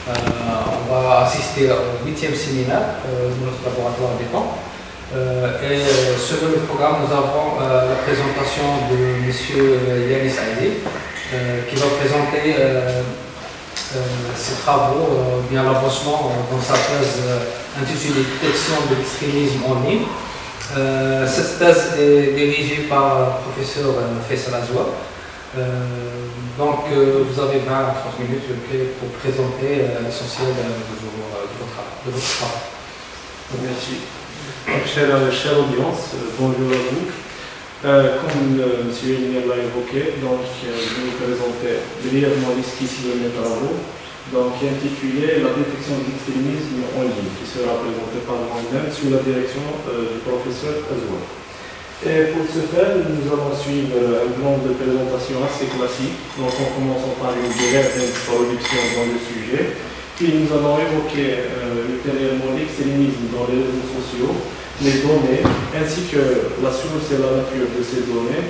On va assister au 8e séminaire de notre laboratoire d'étang. Et selon le programme, nous avons la présentation de M. Yanis Aidi, qui va présenter ses travaux, bien l'avancement dans sa thèse intitulée Détection de l'extrémisme en ligne. Cette thèse est dirigée par le professeur Faisal Azoua. Donc, vous avez 20-30 minutes pour présenter l'essentiel de votre travail. Merci. Chère audience, bonjour à vous. Comme M. Elmer l'a évoqué, donc, je vais vous présenter brièvement l'esquisse de mes travaux, qui est intitulé La détection de l'extrémisme en ligne, qui sera présenté par moi-même sous la direction du professeur Azoua. Et pour ce faire, nous allons suivre un plan de présentation assez classique. Donc, en commençant par une brève introduction dans le sujet, puis nous allons évoquer ultérieurement l'extrémisme dans les réseaux sociaux, les données, ainsi que la source et la nature de ces données,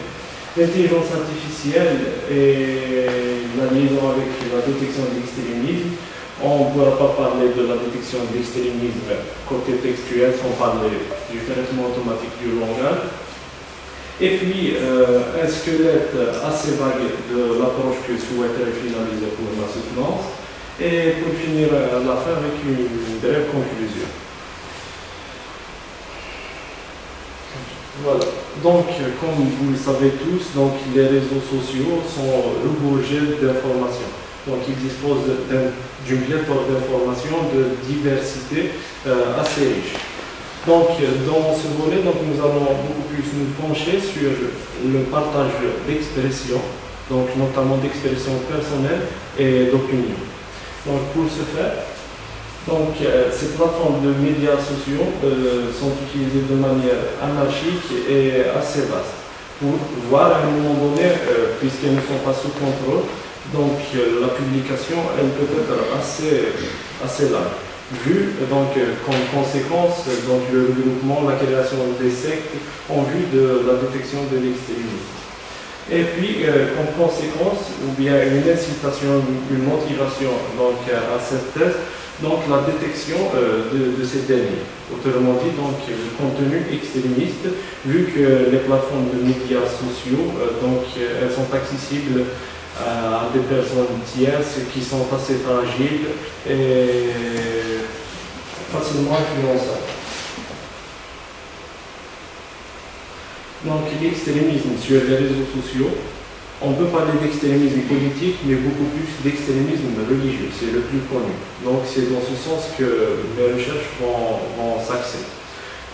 l'intelligence artificielle et la liaison avec la détection de l'extrémisme. On ne pourra pas parler de la détection de l'extrémisme côté textuel sans parler du traitement automatique du langage. Et puis, un squelette assez vague de l'approche que je souhaiterais finaliser pour ma soutenance. Et pour finir à la fin avec une brève conclusion. Voilà. Donc, comme vous le savez tous, les réseaux sociaux sont regorgés d'informations. Donc, ils disposent d'une pléthore d'informations de diversité assez riche. Donc, dans ce volet, nous allons beaucoup plus nous pencher sur le partage d'expressions, notamment d'expressions personnelles et d'opinions. Donc, pour ce faire, ces plateformes de médias sociaux sont utilisées de manière anarchique et assez vaste pour voir à un moment donné, puisqu'elles ne sont pas sous contrôle, la publication elle peut être assez large. Vu comme conséquence le regroupement, la création des sectes en vue de la détection de l'extrémisme. Et puis, comme conséquence, ou bien une incitation, une motivation à cette thèse, la détection de ces derniers. Autrement dit, le contenu extrémiste, vu que les plateformes de médias sociaux, elles sont accessibles à des personnes tierces qui sont assez fragiles et facilement influençables. L'extrémisme sur les réseaux sociaux, on peut parler d'extrémisme politique, mais beaucoup plus d'extrémisme religieux, c'est le plus connu. C'est dans ce sens que mes recherches vont s'axer.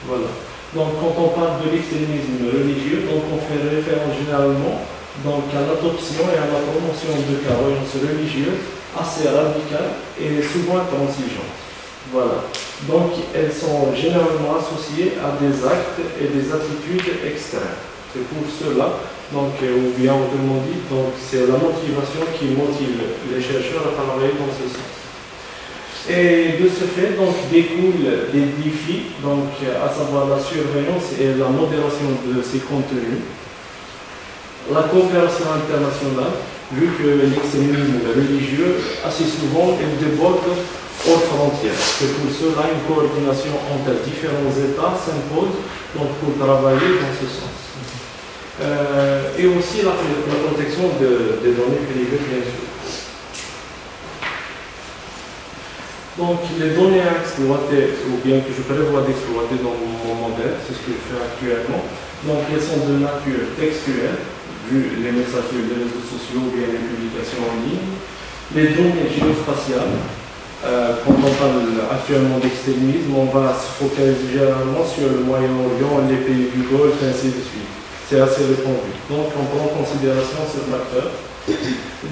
Voilà. Quand on parle de l'extrémisme religieux, on fait référence généralement à l'adoption et à la promotion de croyances religieuses assez radicales et souvent intransigeantes. Voilà. Elles sont généralement associées à des actes et des attitudes extrêmes. C'est pour cela, ou bien autrement dit, c'est la motivation qui motive les chercheurs à travailler dans ce sens. Et de ce fait, découlent des défis, à savoir la surveillance et la modération de ces contenus, la coopération internationale, vu que l'extrémisme religieux, assez souvent, il déborde hors frontières. C'est pour cela une coordination entre différents États s'impose pour travailler dans ce sens. Et aussi la protection des données privées, bien sûr. Les données à exploiter, ou bien que je prévois d'exploiter dans mon modèle, c'est ce que je fais actuellement, elles sont de nature textuelle, vu les messages des réseaux sociaux ou bien les publications en ligne, les données géospatiales. Quand on parle actuellement d'extrémisme, on va se focaliser généralement sur le Moyen-Orient, les pays du Golfe, ainsi de suite. C'est assez répandu. On prend en considération ce facteur.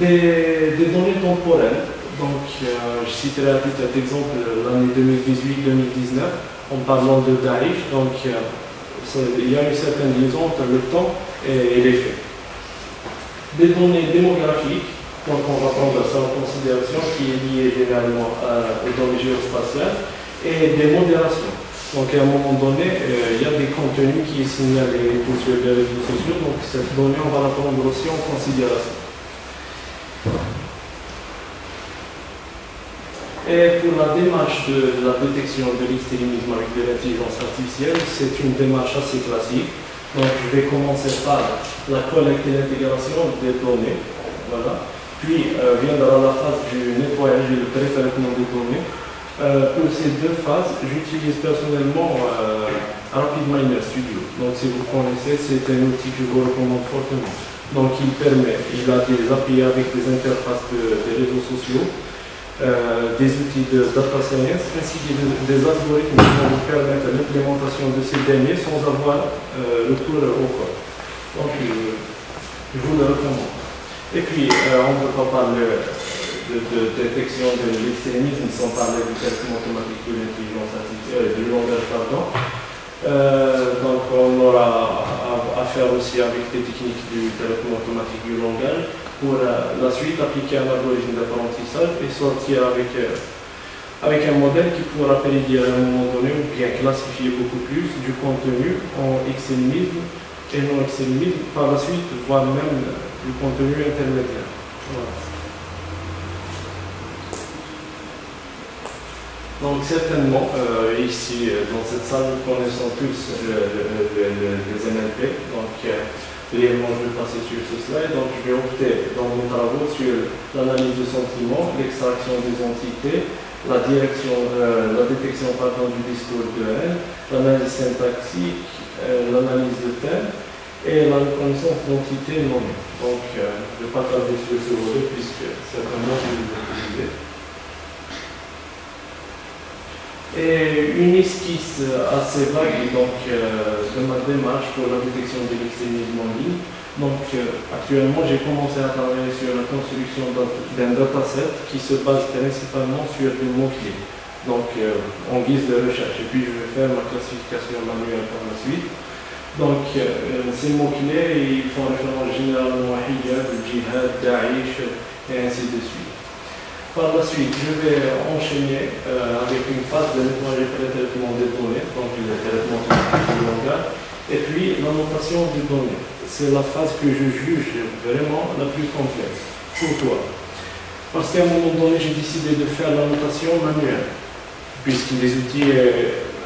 Des données temporelles. Je citerai à titre d'exemple l'année 2018-2019, en parlant de Daesh. Il y a une certaine liaison entre le temps et les faits. Des données démographiques. On va prendre ça en considération, qui est lié généralement aux données géospatiales, et des modérations. À un moment donné, il y a des contenus qui sont signalés sur les réseaux sociaux, cette donnée, on va la prendre aussi en considération. Et pour la démarche de la détection de l'extrémisme avec de l'intelligence artificielle, c'est une démarche assez classique. Donc je vais commencer par la collecte et l'intégration des données. Voilà. Puis viendra la phase du nettoyage et le pré-traitement des données. Pour ces deux phases, j'utilise personnellement RapidMiner Studio. Donc si vous connaissez, c'est un outil que je vous recommande fortement. Donc il a des API avec des interfaces des réseaux sociaux, des outils de data science, ainsi que des algorithmes qui vont vous permettre l'implémentation de ces derniers sans avoir recours au code. Donc je vous le recommande. Et puis on ne peut pas parler de détection de l'extrémisme sans parler du traitement automatique de l'intelligence artificielle, du langage, pardon. Donc on aura à faire aussi avec des techniques du traitement automatique du langage pour la suite appliquer un algorithme d'apprentissage et sortir avec un modèle qui pourra prédire à un moment donné ou bien classifier beaucoup plus du contenu en extrémisme et non extrémisme, par la suite, voire même du contenu intermédiaire. Voilà. Donc certainement, ici, dans cette salle, nous connaissons tous les NLP. Donc, réellement, je vais passer sur ce slide. Donc, je vais opter dans nos travaux sur l'analyse de sentiments, l'extraction des entités, la détection du discours de haine, l'analyse syntaxique, l'analyse de thème et la reconnaissance d'entités nommées. Donc, je ne vais pas tarder sur ce volet puisque certainement, je vais l'utiliser. Et une esquisse assez vague donc, de ma démarche pour la détection de l'extrémisme en ligne. Donc actuellement j'ai commencé à travailler sur la construction d'un dataset qui se base principalement sur des mots-clés. Donc en guise de recherche. Et puis je vais faire ma classification manuelle par la suite. Donc ces mots-clés ils font référence généralement à Hijab, Jihad, Daesh et ainsi de suite. Par la suite, je vais enchaîner avec une phase de nettoyage et pré-traitement des données, donc le traitement du langage, et puis l'annotation des données. C'est la phase que je juge vraiment la plus complexe. Pourquoi? Parce qu'à un moment donné, j'ai décidé de faire l'annotation manuelle, puisque les outils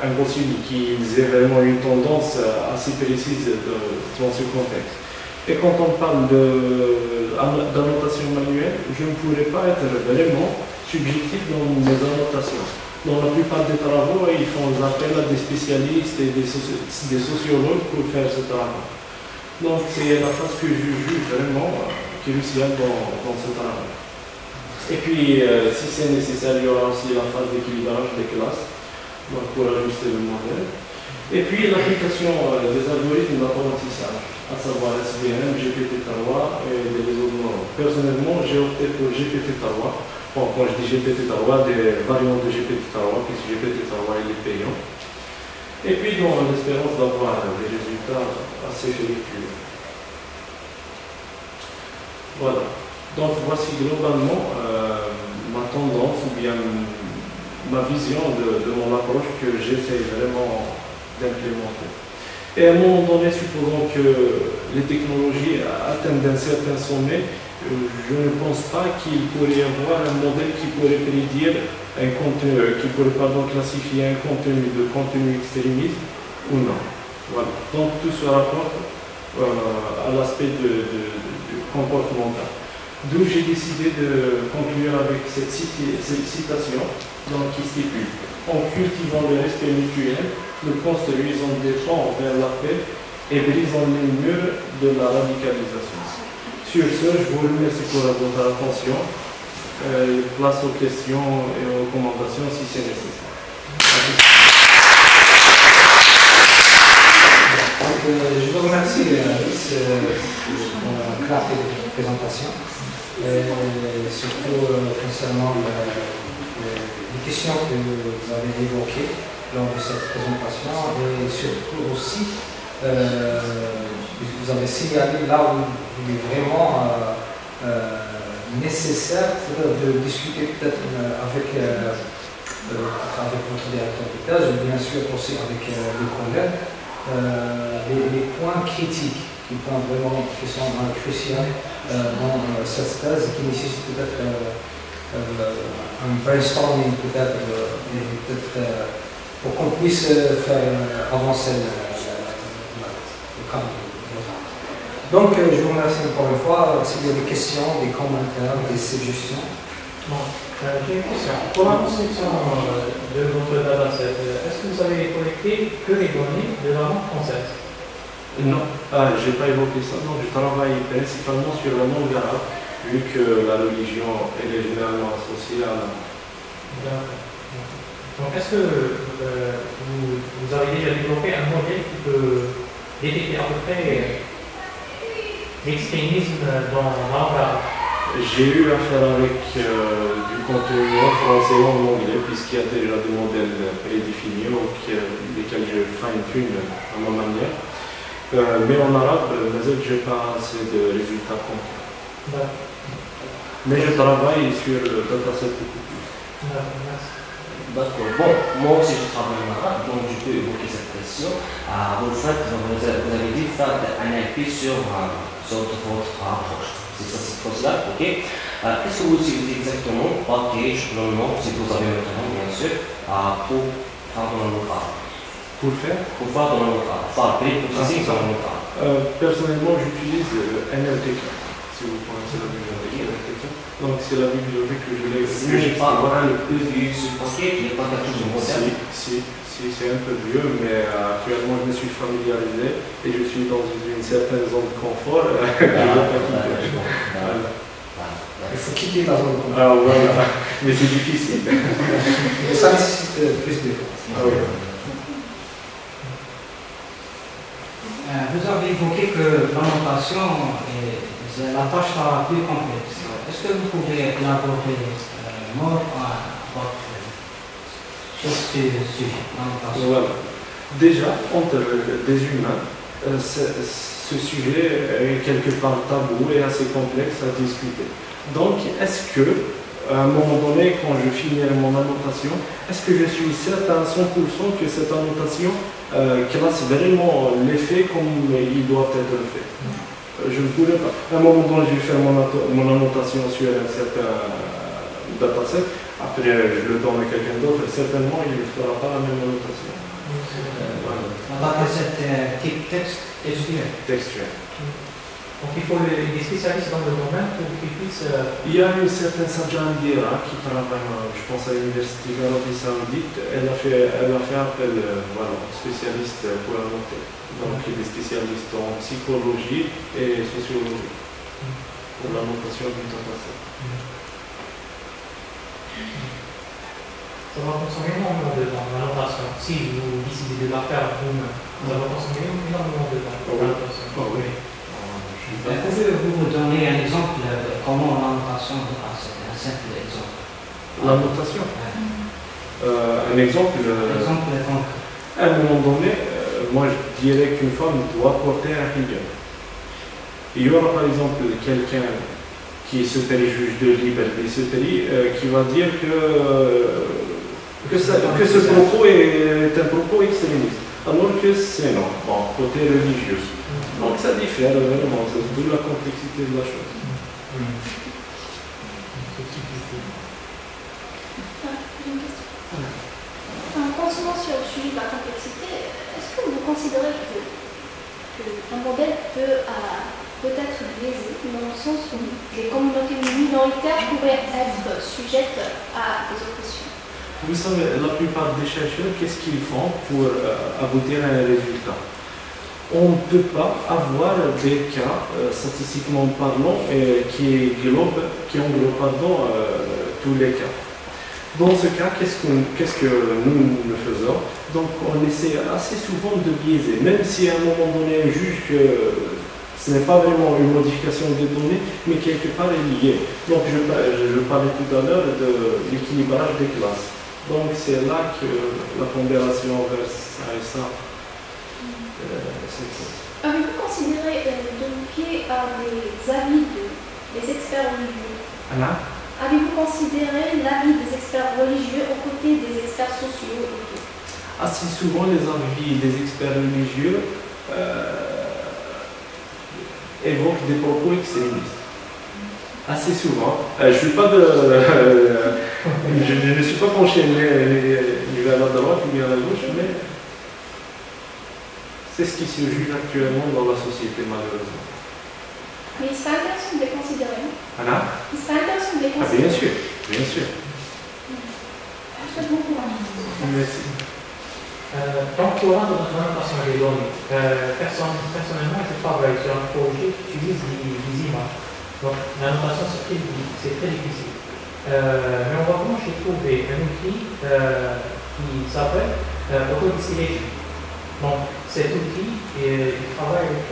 impossible qu'ils aient vraiment une tendance assez précise dans ce contexte. Et quand on parle d'annotation manuelle, je ne pourrais pas être vraiment subjectif dans mes annotations. Dans la plupart des travaux, ils font appel à des spécialistes et des sociologues pour faire ce travail. Donc c'est la phase que je juge vraiment cruciale dans ce travail. Et puis, si c'est nécessaire, il y aura aussi la phase d'équilibrage des classes, donc pour ajuster le modèle. Et puis l'application des algorithmes d'apprentissage, à savoir SVM, GPT-3 et des réseaux de neurones. Personnellement, j'ai opté pour GPT-3. Bon, quand je dis GPT-3, des variantes de GPT-3, puisque GPT-3 il est payant. Et puis dans l'espérance d'avoir des résultats assez vertueux. Voilà. Donc voici globalement ma tendance ou bien ma vision de mon approche que j'essaie vraiment d'implémenter. Et à un moment donné, supposons que les technologies atteignent d'un certain sommet, je ne pense pas qu'il pourrait y avoir un modèle qui pourrait prédire un contenu, qui pourrait classifier un contenu de contenu extrémiste ou non. Voilà. Donc tout se rapporte à l'aspect du comportemental. D'où j'ai décidé de conclure avec cette citation qui stipule: en cultivant le respect mutuel, nous construisons des ponts vers la paix et brisons les murs de la radicalisation. Sur ce, je vous remercie pour votre attention. Place aux questions et aux recommandations si c'est nécessaire. Je vous remercie, Alice, pour la clarté de votre présentation, et surtout concernant les questions que vous avez évoquées lors de cette présentation, et surtout aussi, vous avez signalé là où il est vraiment nécessaire de discuter peut-être avec votre directeur de thèse, ou bien sûr aussi avec les collègues, les points critiques qui sont cruciaux dans cette thèse, qui nécessitent peut-être un brainstorming peut-être pour qu'on puisse faire avancer le cadre. Donc je vous remercie encore une fois. S'il y a des questions, des commentaires, des suggestions. Bon, j'ai une question. Pour la conception de votre dataset, est-ce que vous avez collecté que les données de la langue française? Non, je n'ai pas évoqué ça. Non, je travaille principalement sur la langue arabe, vu que la religion elle est généralement associée à la langue. D'accord. Donc, est-ce que vous avez déjà développé un modèle qui peut détecter à peu près l'extrémisme dans la langue arabe? J'ai eu affaire avec du contenu en français ou en anglais, puisqu'il y a déjà des modèles prédéfinis lesquels je fine-tune à ma manière. Mais en arabe, je n'ai pas assez de résultats concrets. Mais je travaille sur le dataset beaucoup plus. D'accord. Bon, moi aussi je travaille en arabe, donc je peux évoquer cette question. Vous avez dit faire un NLP sur votre approche. C'est ça, cette chose-là, ok. Qu'est-ce que vous utilisez exactement, package, le nom, si vous avez maintenant, bien sûr, pour faire dans le local? Pour faire dans le local. Faire préprocessing dans le local. Personnellement, j'utilise NLTK, si vous connaissez la bibliothèque NLTK. Donc c'est la bibliothèque que je l'ai. Ce n'est pas le plus vieux sur package, il n'y a pas quelque chose de moderne. Si, c'est un peu vieux, mais actuellement je me suis familiarisé et je suis dans une certaine zone de confort. Il faut quitter la zone de confort. Ah voilà, mais c'est difficile. Et ça nécessite plus d'efforts. Ah, oui. Vous avez évoqué que l'annotation est la tâche la plus complexe. Est-ce que vous pouvez élaborer sur ce sujet, l'annotation? Voilà. Déjà, entre des humains, ce sujet est quelque part tabou et assez complexe à discuter. Donc, est-ce que, à un moment donné, quand je finirai mon annotation, est-ce que je suis certain à 100% que cette annotation classe vraiment l'effet comme il doit être fait? Je ne pourrais pas. À un moment donné, je vais faire mon annotation sur un certain dataset, après je le donne à quelqu'un d'autre, certainement il ne fera pas la même annotation. La dataset type texte textuel. Textuel. Donc il faut des spécialistes dans le domaine pour qu'ils puissent... Il y a une certaine Sajjan Dira qui travaille, je pense, à l'Université d'Arabie Saoudite. Elle a fait appel spécialiste pour la noter. Donc des spécialistes en psychologie et sociologie pour la notation du dataset. Ça va consommer énormément de temps, la notation. Si vous décidez de la faire vous-même, ça va consommer énormément de temps, la notation. Pouvez-vous donner un exemple de comment l'annotation de dataset, un simple exemple? La notation. Un exemple. Exemple concret. À un moment donné, moi je dirais qu'une femme doit porter un hijab. Il y aura par exemple quelqu'un qui se juge de liberté qui va dire que ce propos est un propos extrémiste, alors que c'est non, côté religieux. Donc ça diffère vraiment, c'est d'où la complexité de la chose. En continuant sur le sujet de la complexité, est-ce que vous considérez qu'un modèle peut être biaisé dans le sens où les communautés minoritaires pourraient être sujettes à des oppressions? Vous savez, la plupart des chercheurs, qu'est-ce qu'ils font pour aboutir à un résultat? On ne peut pas avoir des cas, statistiquement parlant, qui englobent tous les cas. Dans ce cas, qu'est-ce que nous faisons? Donc on essaie assez souvent de biaiser, même si à un moment donné on juge que ce n'est pas vraiment une modification des données, mais quelque part est lié. Donc je parlais tout à l'heure de l'équilibrage des classes. Donc c'est là que la pondération vers ça et ça. Avez-vous considéré de vous fier à des avis des experts religieux? Avez-vous considéré l'avis des experts religieux aux côtés des experts sociaux? Assez souvent, les avis des experts religieux évoquent des propos extrémistes. Assez souvent. Je ne suis pas de. Je ne suis pas penché ni vers la droite ni vers la gauche, mais c'est ce qui se juge actuellement dans la société, malheureusement. Mais il serait intéressant de les considérer. Anna? Il serait intéressant de les Ah, considérer. bien sûr, bien sûr. Je souhaite bon courage. Merci. Donc, pour l'annotation des données, personnellement, je travaille sur un projet qui utilise des images. Donc, l'annotation, c'est très difficile. Mais on va voir, j'ai trouvé un outil qui s'appelle Auto-Distillation. Donc, cet outil, il travaille avec.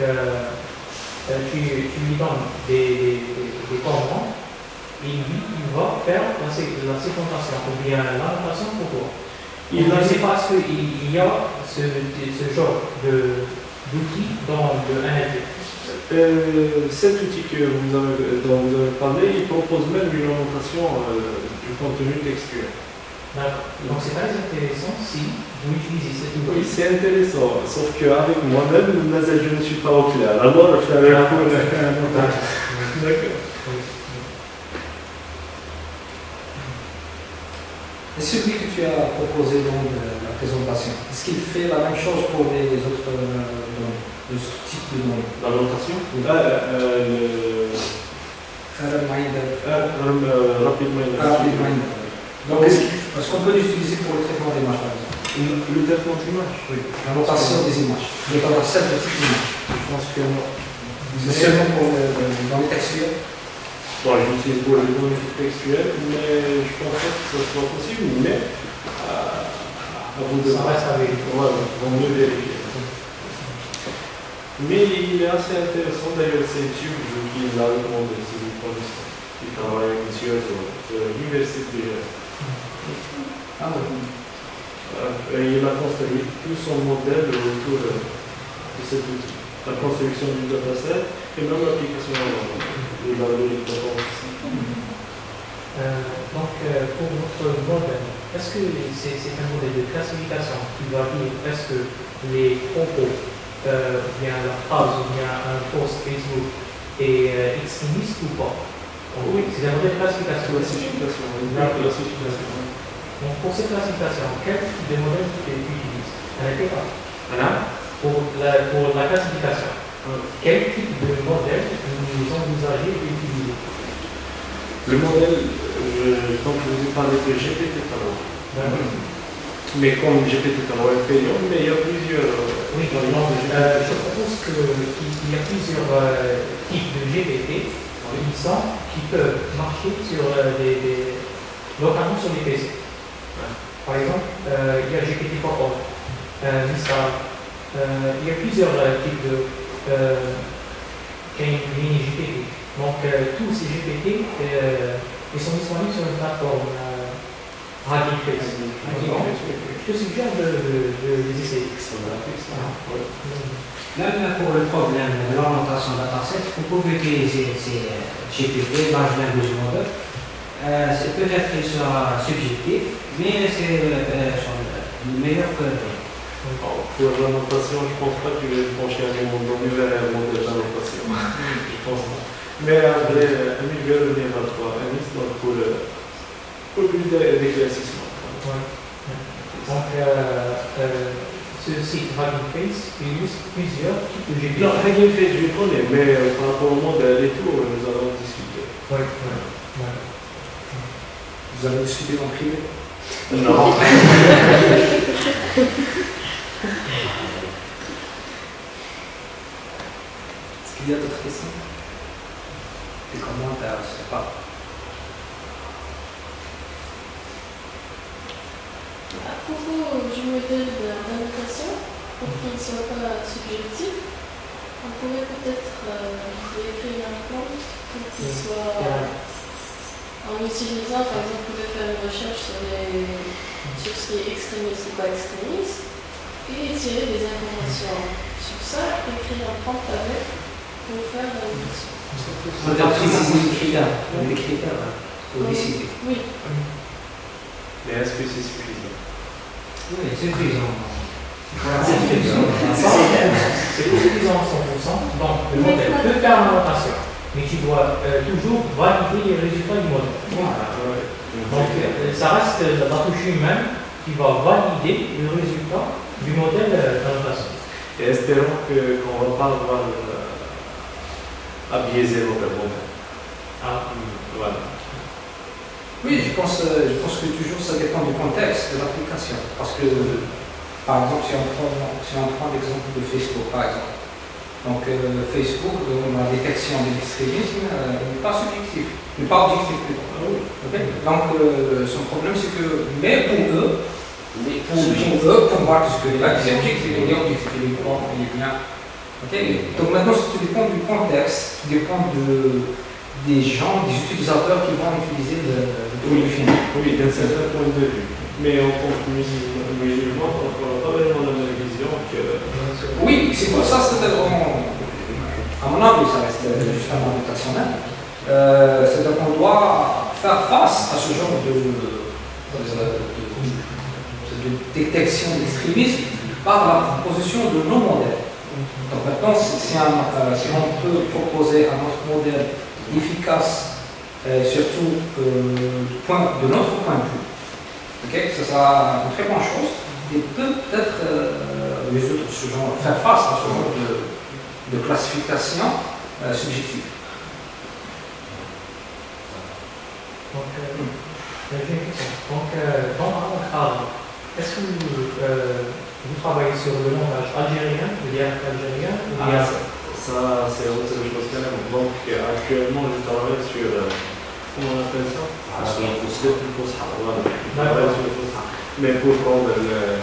Tu lui donnes des commandes et lui, il va faire la séquentation ou bien l'annotation pour toi. Je ne sais pas s'il y a ce genre d'outil dans le NLP. Cet outil dont vous avez parlé, il propose même une orientation du contenu textuel. D'accord. Donc c'est très intéressant si vous utilisez cet outil. Oui, c'est intéressant, sauf qu'avec moi-même, je ne suis pas au clair. Alors, faire un coup D'accord. Et celui que tu as proposé dans la présentation, est-ce qu'il fait la même chose pour les autres types de données? La notation? Oui. Rapid Minder. Donc, est-ce qu'on peut l'utiliser pour le traitement d'images, par exemple? Le traitement d'image? Oui. La notation des images. Mais dans la seule petite image. Je pense que non. C'est seulement pour dans les textuels. Bon, j'utilise pour les données textuelles, mais je pense pas que ce soit possible, mais à vous de Ça reste avec vous. Ouais, vaut mieux vérifier. Mais il est assez intéressant, d'ailleurs, c'est YouTube qui l'a recommandé, c'est du professeur. Il travaille avec monsieur de l'université. Ah oui. Il a construit tout son modèle autour de cet outil. La construction du dataset et même l'application de l'algorithme de Donc, pour notre modèle, est-ce que c'est un modèle de classification qui va dire est-ce que les propos, bien la phrase ou bien un post Facebook est extrémiste ou pas? Oui, c'est un modèle de classification. Donc, pour cette classification, quel type de modèle tu utilises? Pour la classification, quel type de modèle vous envisagez d'utiliser? Le modèle, comme je vous ai parlé de GPT Talent. Mais comme GPT Talent est payant, mais il y a plusieurs. Oui, je propose qu'il y a plusieurs types de GPT qui peuvent marcher sur localement sur les PC. Par exemple, il y a GPT-4o, Mistral. Il y a plusieurs types de mini GPT. Donc, tous ces GPT ils sont disponibles sur une plateforme Hugging Face. Je te suggère de les essayer. Même pour le problème de l'orientation dataset, vous pouvez utiliser ces GPT, large language model. C'est peut-être qu'il sera subjectif, mais c'est meilleur que l'autre. Pour l'annotation, je ne pense pas que je vais me pencher à un moment donné vers un modèle d'annotation. Je pense pas. Mais après, un milieu revenir à toi, pour plus d'éclaircissement. Donc, ce site Hugging Face use plusieurs types de GPT. Non, Hugging Face, je connais, mais par rapport au modèle et tout, nous allons discuter. Vous allez discuter en privé? Non. Est-ce qu'il y a d'autres questions? Des commentaires, je ne sais pas. À propos du modèle d'annotation, pour qu'il ne soit pas subjectif, on pourrait peut-être écrire un prompt pour qu'il soit, en utilisant, par exemple, vous pouvez faire une recherche sur ce qui est extrémiste ou pas extrémiste, et tirer des informations sur ça, écrire un prompt avec, pour faire l'annotation. On a précisé des critères pour décider. Oui. Mais est-ce que c'est suffisant? Oui, c'est suffisant. C'est suffisant à 100%. Donc, le modèle peut faire l'annotation. mais tu dois toujours valider les résultats du modèle. Donc, ça reste la touche humaine qui va valider le résultat du modèle d'annotation. Et espérons qu'on va pas avoir à biaiser notre modèle. Voilà. Oui, je pense que toujours ça dépend du contexte de l'application. Parce que, par exemple, si on prend l'exemple de Facebook, par exemple. Donc, Facebook, la détection des extrémismes n'est pas subjective, n'est pas objectif plutôt. Okay? Donc, son problème, c'est que, mais pour eux, pour Mark Zuckerberg, c'est objectif, il est objectif, il est bon, il est bien. Okay? Donc maintenant, tout dépend du contexte, tout dépend des gens, des utilisateurs qui vont utiliser le produit fini. Oui, d'un certain point de vue. Mais en tant que musulman, on n'a pas vraiment la même vision que... Oui, c'est pour ça, à mon avis, ça reste justement mutationnel. C'est-à-dire qu'on doit faire face à ce genre de détection d'extrémisme par la proposition de nos modèles. Donc maintenant, si on peut proposer un autre modèle efficace, surtout de notre point de vue, okay, ce sera une très bonne chose et peut-être résoudre ce genre, faire face à ce genre de classification subjective. Donc, j'ai une question. Donc, dans un cadre, est-ce que vous travaillez sur le langage algérien, le dialecte algérien ou bien... Ça, c'est autre chose quand même. Donc, actuellement, je travaille sur... comment on appelle ça? Sur le Fusha. Voilà. Je travaille sur le Fusha. Mais pour prendre le...